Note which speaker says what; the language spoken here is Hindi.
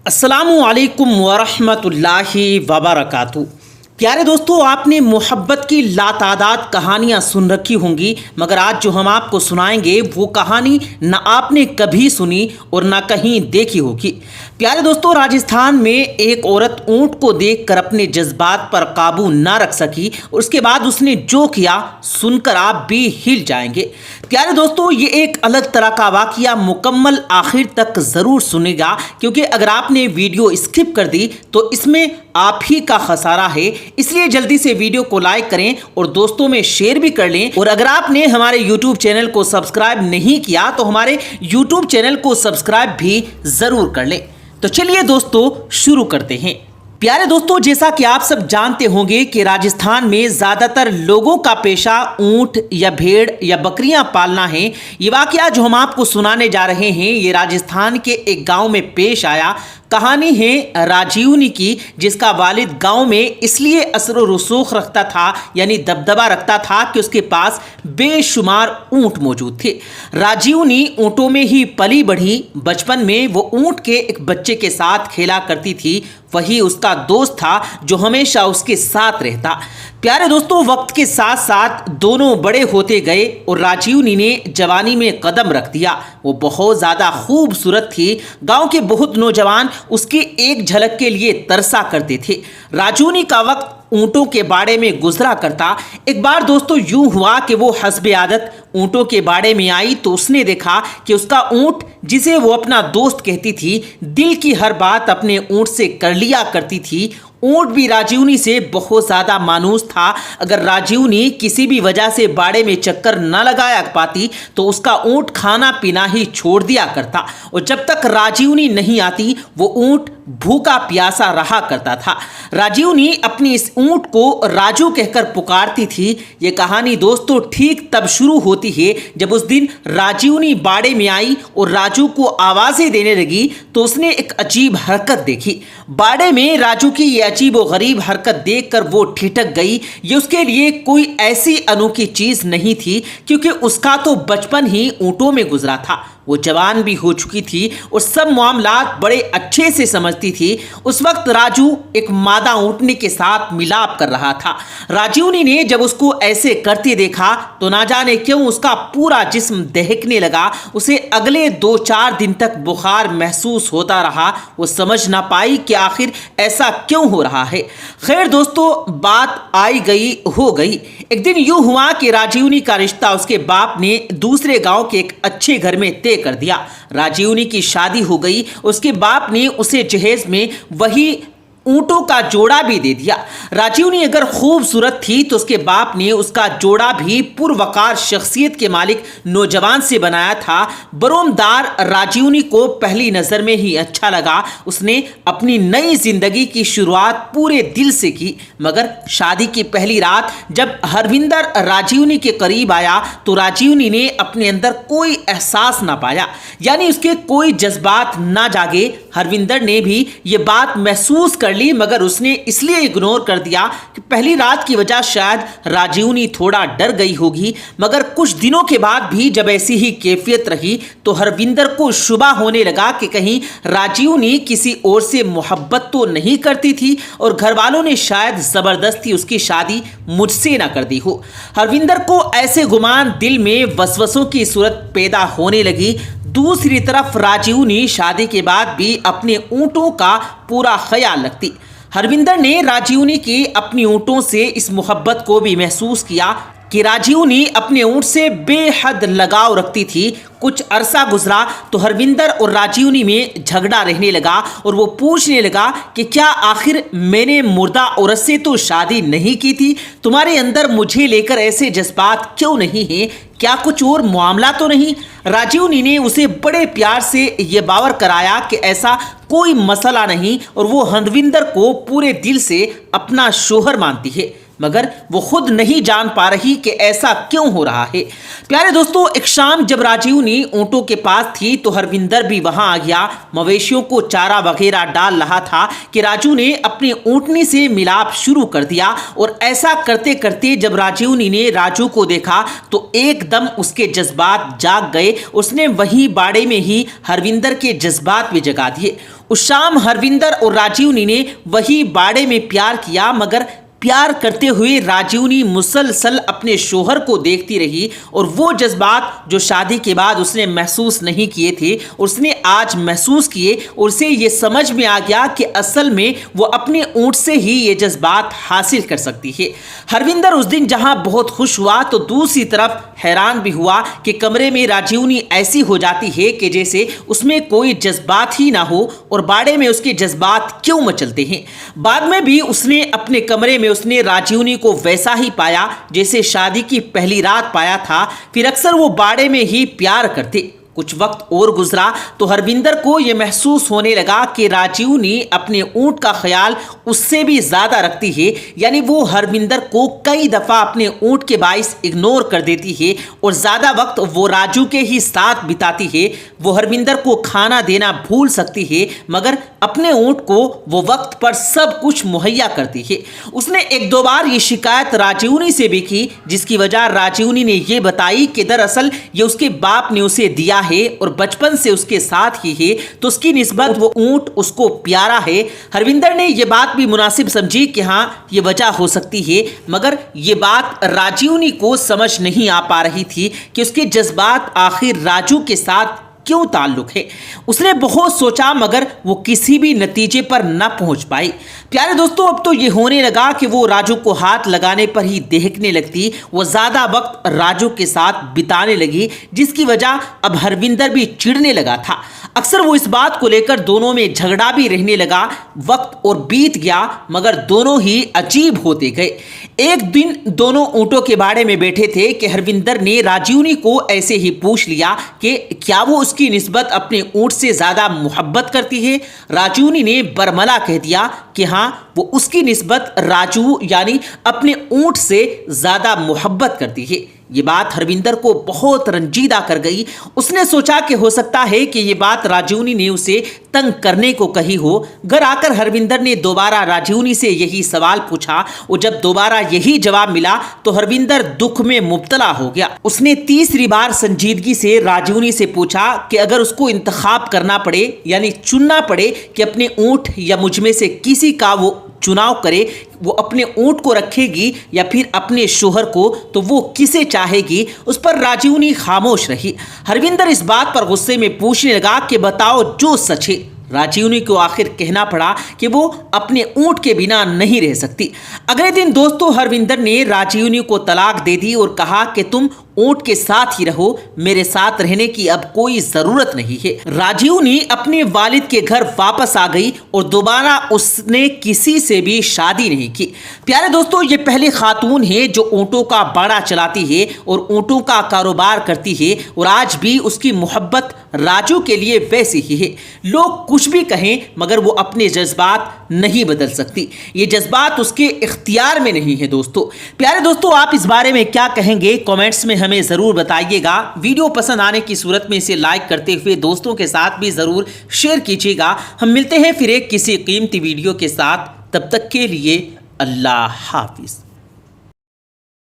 Speaker 1: अस्सलामुअलैकुम वरहमतुल्लाहि वबरकातुहू। प्यारे दोस्तों, आपने मोहब्बत की लातादाद कहानियाँ सुन रखी होंगी, मगर आज जो हम आपको सुनाएंगे वो कहानी न आपने कभी सुनी और न कहीं देखी होगी। प्यारे दोस्तों, राजस्थान में एक औरत ऊंट को देखकर अपने जज्बात पर काबू ना रख सकी। उसके बाद उसने जो किया सुनकर आप भी हिल जाएंगे। प्यारे दोस्तों, ये एक अलग तरह का वाकया, मुकम्मल आखिर तक ज़रूर सुनेगा, क्योंकि अगर आपने वीडियो स्किप कर दी तो इसमें आप ही का खसारा है। इसलिए जल्दी से वीडियो को लाइक करें और दोस्तों में शेयर भी कर लें। और अगर आपने हमारे यूट्यूब चैनल को सब्सक्राइब नहीं किया तो हमारे यूट्यूब चैनल को सब्सक्राइब भी ज़रूर कर लें। तो चलिए दोस्तों, शुरू करते हैं। प्यारे दोस्तों, जैसा कि आप सब जानते होंगे कि राजस्थान में ज़्यादातर लोगों का पेशा ऊंट या भेड़ या बकरियां पालना है। ये वाकया जो हम आपको सुनाने जा रहे हैं ये राजस्थान के एक गांव में पेश आया। कहानी है राजीवनी की, जिसका वालिद गांव में इसलिए असर व रसूख रखता था, यानी दबदबा रखता था कि उसके पास बेशुमार ऊंट मौजूद थे। राजीवनी ऊंटों में ही पली बढ़ी। बचपन में वो ऊंट के एक बच्चे के साथ खेला करती थी। वही उसका दोस्त था जो हमेशा उसके साथ रहता। प्यारे दोस्तों, वक्त के साथ साथ दोनों बड़े होते गए और राजीवनी ने जवानी में कदम रख दिया। वो बहुत ज़्यादा खूबसूरत थी। गांव के बहुत नौजवान उसकी एक झलक के लिए तरसा करते थे। राजीवनी का वक्त ऊँटों के बाड़े में गुजरा करता। एक बार दोस्तों यूं हुआ कि वो हस्बे आदत ऊँटों के बाड़े में आई तो उसने देखा कि उसका ऊँट, जिसे वो अपना दोस्त कहती थी, दिल की हर बात अपने ऊँट से कर लिया करती थी। ऊँट भी राजीवनी से बहुत ज़्यादा मानूस था। अगर राजीवनी किसी भी वजह से बाड़े में चक्कर न लगाया पाती तो उसका ऊँट खाना पीना ही छोड़ दिया करता, और जब तक राजीवनी नहीं आती वो ऊँट भूखा प्यासा रहा करता था। राजीवनी अपनी इस ऊँट को राजू कहकर पुकारती थी। ये कहानी दोस्तों ठीक तब शुरू होती है जब उस दिन राजीवनी बाड़े में आई और राजू को आवाज़ें देने लगी तो उसने एक अजीब हरकत देखी। बाड़े में राजू की ये अजीब व गरीब हरकत देखकर वो ठिठक गई। ये उसके लिए कोई ऐसी अनोखी चीज़ नहीं थी, क्योंकि उसका तो बचपन ही ऊँटों में गुजरा था। वो जवान भी हो चुकी थी और सब मामलात बड़े अच्छे से समझती थी। उस वक्त राजू एक मादा ऊँटनी के साथ मिलाप कर रहा था। राजीवनी ने जब उसको ऐसे करते देखा तो ना जाने क्यों उसका पूरा जिस्म दहकने लगा। उसे अगले 2-4 दिन तक बुखार महसूस होता रहा। वो समझ ना पाई कि आखिर ऐसा क्यों हो रहा है। खैर दोस्तों, बात आई गई हो गई। एक दिन यूं हुआ कि राजीवनी का रिश्ता उसके बाप ने दूसरे गांव के एक अच्छे घर में तय कर दिया। राजीवनी की शादी हो गई। उसके बाप ने उसे जहेज में वही ऊँटों का जोड़ा भी दे दिया। राजीवनी अगर खूबसूरत थी तो उसके बाप ने उसका जोड़ा भी पुरवकार शख्सियत के मालिक नौजवान से बनाया था। बरोमदार राजीवनी को पहली नज़र में ही अच्छा लगा। उसने अपनी नई जिंदगी की शुरुआत पूरे दिल से की। मगर शादी की पहली रात जब हरविंदर राजीवनी के करीब आया तो राजीवनी ने अपने अंदर कोई एहसास ना पाया, यानी उसके कोई जज्बात ना जागे। हरविंदर ने भी ये बात महसूस कर ली, मगर उसने इसलिए इग्नोर कर दिया कि पहली रात की वजह शायद राजीवनी थोड़ा डर गई होगी। मगर कुछ दिनों के बाद भी जब ऐसी ही कैफियत रही तो हरविंदर को शुबा होने लगा कि कहीं राजीवनी किसी और से मोहब्बत तो नहीं करती थी और घर वालों ने शायद ज़बरदस्ती उसकी शादी मुझसे ना कर दी हो। हरविंदर को ऐसे गुमान दिल में वसवसों की सूरत पैदा होने लगी। दूसरी तरफ राजीवनी शादी के बाद भी अपने ऊँटों का पूरा ख्याल रखती। हरविंदर ने राजीवनी की अपनी ऊँटों से इस मोहब्बत को भी महसूस किया कि राजीवनी अपने ऊँट से बेहद लगाव रखती थी। कुछ अरसा गुजरा तो हरविंदर और राजीवनी में झगड़ा रहने लगा और वो पूछने लगा कि क्या आखिर मैंने मुर्दा औरत से तो शादी नहीं की थी? तुम्हारे अंदर मुझे लेकर ऐसे जज्बात क्यों नहीं हैं? क्या कुछ और मामला तो नहीं? राजीवनी ने उसे बड़े प्यार से ये बावर कराया कि ऐसा कोई मसला नहीं और वो हरविंदर को पूरे दिल से अपना शोहर मानती है। मगर वो खुद नहीं जान पा रही कि ऐसा क्यों हो रहा है। प्यारे दोस्तों, एक शाम जब राजीवनी ऊँटों के पास थी तो हरविंदर भी वहां आ गया। मवेशियों को चारा वगैरह डाल रहा था कि राजू ने अपनी ऊँटनी से मिलाप शुरू कर दिया। और ऐसा करते करते जब राजीवनी ने राजू को देखा तो एकदम उसके जज्बात जाग गए। उसने वही बाड़े में ही हरविंदर के जज्बात भी जगा दिए। उस शाम हरविंदर और राजीवनी ने वही बाड़े में प्यार किया, मगर प्यार करते हुए राजीवनी मुसलसल अपने शोहर को देखती रही। और वो जज्बात जो शादी के बाद उसने महसूस नहीं किए थे उसने आज महसूस किए। और उसे ये समझ में आ गया कि असल में वो अपने ऊँट से ही ये जज्बात हासिल कर सकती है। हरविंदर उस दिन जहाँ बहुत खुश हुआ तो दूसरी तरफ हैरान भी हुआ कि कमरे में राजीवनी ऐसी हो जाती है कि जैसे उसमें कोई जज्बात ही ना हो और बाड़े में उसके जज्बात क्यों मचलते हैं। बाद में भी उसने अपने कमरे में उसने राजीवनी को वैसा ही पाया जैसे शादी की पहली रात पाया था। फिर अक्सर वो बाड़े में ही प्यार करते। कुछ वक्त और गुजरा तो हरविंदर को यह महसूस होने लगा कि राजीवनी अपने ऊँट का ख्याल उससे भी ज़्यादा रखती है। यानी वो हरविंदर को कई दफ़ा अपने ऊँट के बाइस इग्नोर कर देती है और ज़्यादा वक्त वो राजू के ही साथ बिताती है। वो हरविंदर को खाना देना भूल सकती है मगर अपने ऊँट को वो वक्त पर सब कुछ मुहैया करती है। उसने एक दो बार ये शिकायत राजीवनी से भी की, जिसकी वजह राजीवनी ने यह बताई कि दरअसल ये उसके बाप ने उसे दिया है और बचपन से उसके साथ ही है, तो उसकी निस्बत वो ऊँट उसको प्यारा है। हरविंदर ने यह बात भी मुनासिब समझी कि हाँ ये वजह हो सकती है, मगर ये बात राजीवनी को समझ नहीं आ पा रही थी कि उसके जज्बात आखिर राजू के साथ क्यों ताल्लुक है। उसने बहुत सोचा मगर वो किसी भी नतीजे पर न पहुंच पाई। प्यारे दोस्तों, अब तो ये होने लगा कि वो राजू को हाथ लगाने पर ही देहकने लगती। वो ज़्यादा वक्त राजू के साथ बिताने लगी, जिसकी वजह अब हरविंदर भी चिढ़ने लगा था। अक्सर वो इस बात को लेकर दोनों में झगड़ा भी रहने लगा। वक्त और बीत गया मगर दोनों ही अजीब होते गए। एक दिन दोनों ऊँटों के बाड़े में बैठे थे कि हरविंदर ने राजीवनी को ऐसे ही पूछ लिया कि क्या वो उसकी निस्बत अपने ऊँट से ज़्यादा मोहब्बत करती है। राजीवनी ने बरमला कह दिया कि हाँ वो उसकी निस्बत राजू यानी अपने ऊँट से ज़्यादा मोहब्बत करती है। ये बात हरविंदर को बहुत रंजीदा कर गई। उसने सोचा कि हो सकता है कि ये बात राजीवनी ने उसे तंग करने को कही हो। घर आकर हरविंदर ने दोबारा राजीवनी से यही सवाल पूछा और जब दोबारा यही जवाब मिला तो हरविंदर दुख में मुब्तला हो गया। उसने तीसरी बार संजीदगी से राजीवनी से पूछा कि अगर उसको इंतखाब करना पड़े यानी चुनना पड़े कि अपने ऊँट या मुझ में से किसी का वो चुनाव करे, वो अपने ऊँट को रखेगी या फिर अपने शोहर को, तो वो किसे चाहेगी। उस पर राजीवनी खामोश रही। हरविंदर इस बात पर गुस्से में पूछने लगा कि बताओ जो सच है। राजीवनी को आखिर कहना पड़ा कि वो अपने ऊँट के बिना नहीं रह सकती। अगले दिन दोस्तों हरविंदर ने राजीवनी को तलाक दे दी और कहा कि तुम ऊँट के साथ ही रहो, मेरे साथ रहने की अब कोई जरूरत नहीं है। राजीवनी अपने वालिद के घर वापस आ गई और दोबारा उसने किसी से भी शादी नहीं की। प्यारे दोस्तों, ये पहली खातून है जो ऊँटों का बाड़ा चलाती है और ऊँटों का कारोबार करती है और आज भी उसकी मोहब्बत राजू के लिए वैसी ही है। लोग कुछ भी कहें मगर वो अपने जज्बात नहीं बदल सकती। ये जज्बात उसके इख्तियार में नहीं है। दोस्तों प्यारे दोस्तों, आप इस बारे में क्या कहेंगे कमेंट्स में हमें ज़रूर बताइएगा। वीडियो पसंद आने की सूरत में इसे लाइक करते हुए दोस्तों के साथ भी ज़रूर शेयर कीजिएगा। हम मिलते हैं फिर एक किसी कीमती वीडियो के साथ, तब तक के लिए अल्लाह हाफिज़।